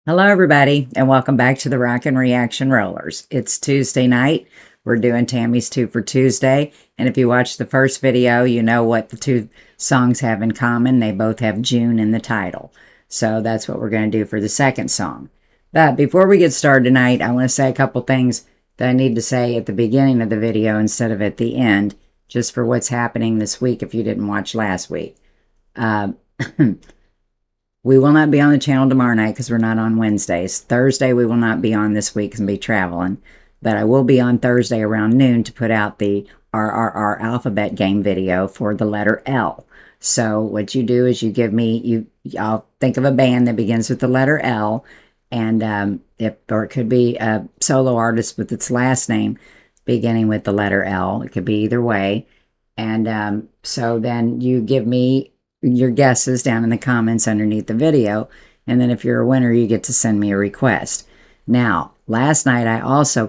Hello, everybody, and welcome back to the Rockin' Reaction Rollers. It's Tuesday night. We're doing Tammy's 2 for Tuesday, and if you watched the first video, you know what the two songs have in common. They both have June in the title. So that's what we're going to do for the second song. But before we get started tonight, I want to say a couple things that I need to say at the beginning of the video instead of at the end, just for what's happening this week if you didn't watch last week. We will not be on the channel tomorrow night because we're not on Wednesdays. Thursday, we will not be on this week and be traveling. But I will be on Thursday around noon to put out the RRR alphabet game video for the letter L. So what you do is you give me, I'll think of a band that begins with the letter L. And or it could be a solo artist with its last name beginning with the letter L. It could be either way. And so then you give me your guesses down in the comments underneath the video, and then if you're a winner you get to send me a request. Now last night I also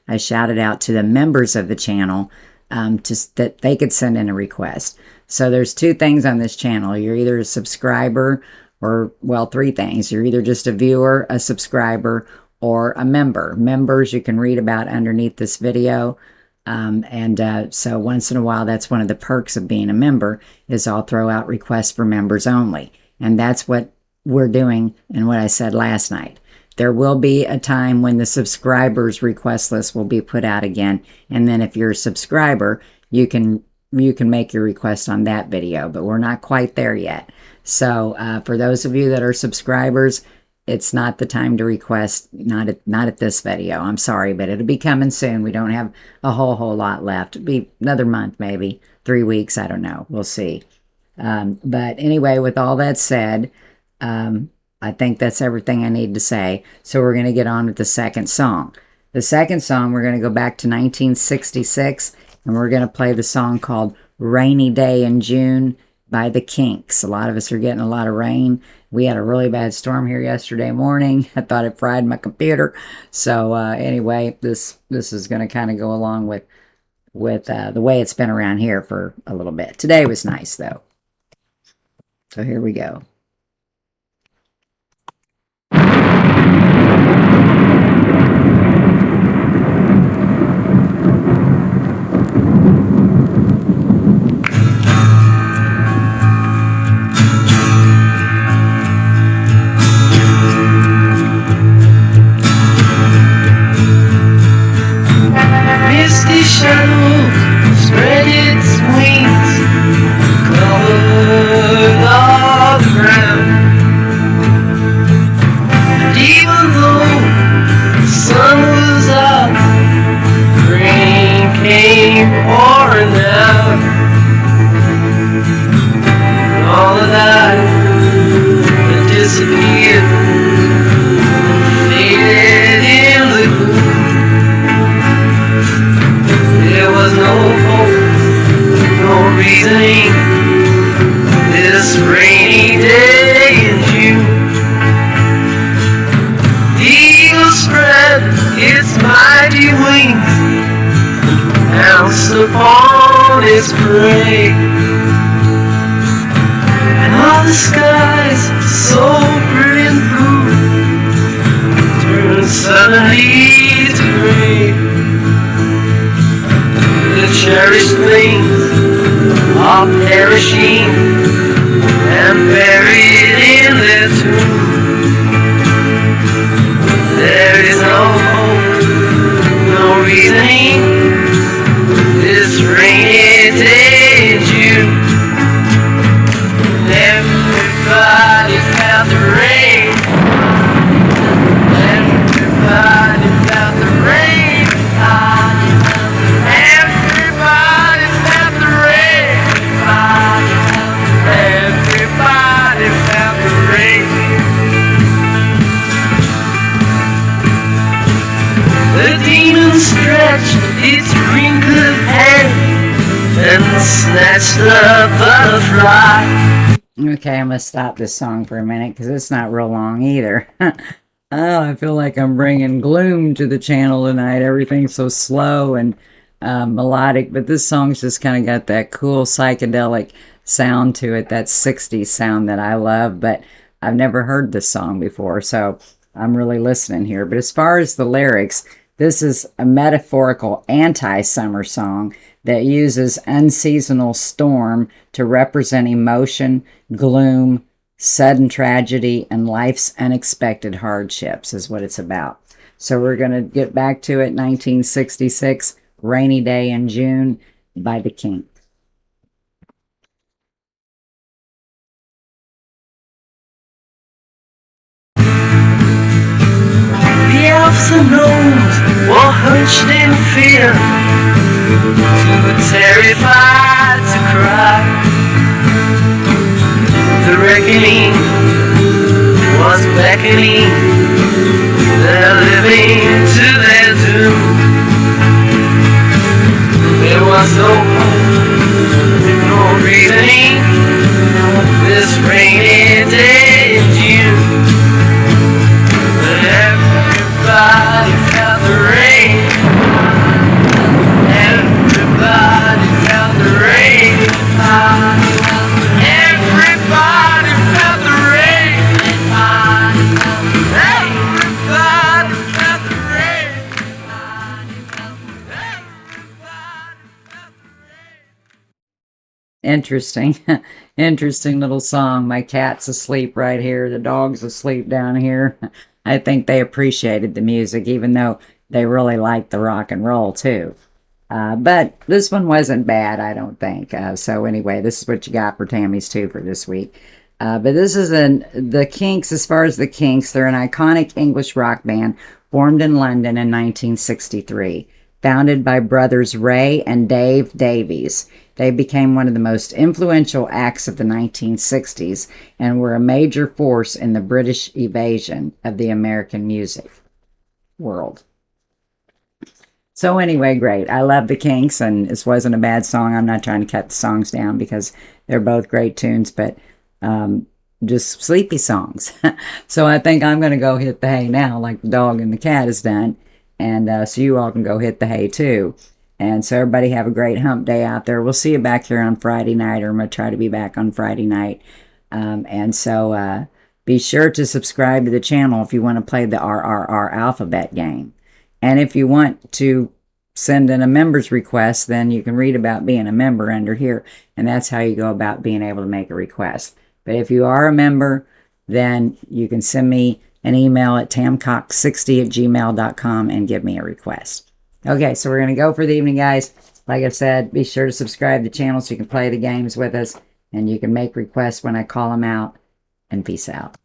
I shouted out to the members of the channel that they could send in a request. So there's two things on this channel. You're either a subscriber or, well, three things. You're either just a viewer, a subscriber, or a member. Members you can read about underneath this video. So once in a while, that's one of the perks of being a member, is I'll throw out requests for members only. And that's what we're doing and what I said last night. There will be a time when the subscribers request list will be put out again. And then if you're a subscriber, you can make your request on that video, but we're not quite there yet. So for those of you that are subscribers, it's not the time to request, not at this video. I'm sorry, but it'll be coming soon. We don't have a whole lot left. It'll be another month, maybe 3 weeks. I don't know. We'll see. But anyway, with all that said, I think that's everything I need to say. So we're going to get on with the second song. The second song, we're going to go back to 1966, and we're going to play the song called Rainy Day in June by the Kinks. A lot of us are getting a lot of rain. We had a really bad storm here yesterday morning. I thought it fried my computer. So anyway, this is going to kind of go along with the way it's been around here for a little bit. Today was nice, though. So here we go. Spread its wings, covered all the ground. And even though the sun was up, rain came pouring down. And all of that had disappeared, faded in the gloom. There was no hope, no reasoning, this rainy day in June. The eagle spread its mighty wings, pounced upon its prey, and all the skies, so brilliant blue, turned suddenly to gray. The cherished things are perishing and buried in their tomb. There is no hope, no reasoning, this rainy day in June. Everybody felt the rain. Everybody felt the rain. The demon stretched its wrinkled head and snatched the butterfly. Okay, I'm going to stop this song for a minute because it's not real long either. Oh, I feel like I'm bringing gloom to the channel tonight. Everything's so slow and melodic, but this song's just kind of got that cool psychedelic sound to it, that 60s sound that I love. But I've never heard this song before, so I'm really listening here. But as far as the lyrics, this is a metaphorical anti-summer song that uses unseasonal storm to represent emotion, gloom, sudden tragedy, and life's unexpected hardships is what it's about. So we're going to get back to it. 1966, Rainy Day in June by the Kinks. The elves and gnomes were hunched in fear, too terrified to cry. The reckoning was beckoning, they're living to their doom. There was no hope, no reasoning, this rainy day in June. But everybody felt the rain. Everybody felt the rain. Everybody felt the rain. Everybody felt the rain. Interesting. Interesting little song. My cat's asleep right here. The dog's asleep down here. I think they appreciated the music, even though they really liked the rock and roll too. But this one wasn't bad, I don't think. So anyway, this is what you got for Tammy's 2 for this week. But this is the Kinks. As far as the Kinks, they're an iconic English rock band formed in London in 1963. Founded by brothers Ray and Dave Davies, they became one of the most influential acts of the 1960s and were a major force in the British invasion of the American music world. So anyway, great. I love the Kinks, and this wasn't a bad song. I'm not trying to cut the songs down because they're both great tunes, but just sleepy songs. So I think I'm going to go hit the hay now, like the dog and the cat has done. And so you all can go hit the hay too. And so everybody have a great hump day out there. We'll see you back here on Friday night, or I'm going to try to be back on Friday night. And so be sure to subscribe to the channel if you want to play the RRR alphabet game. And if you want to send in a member's request, then you can read about being a member under here. And that's how you go about being able to make a request. But if you are a member, then you can send me an email at tamcox60@gmail.com and give me a request. Okay, so we're going to go for the evening, guys. Like I said, be sure to subscribe to the channel so you can play the games with us, and you can make requests when I call them out. And peace out.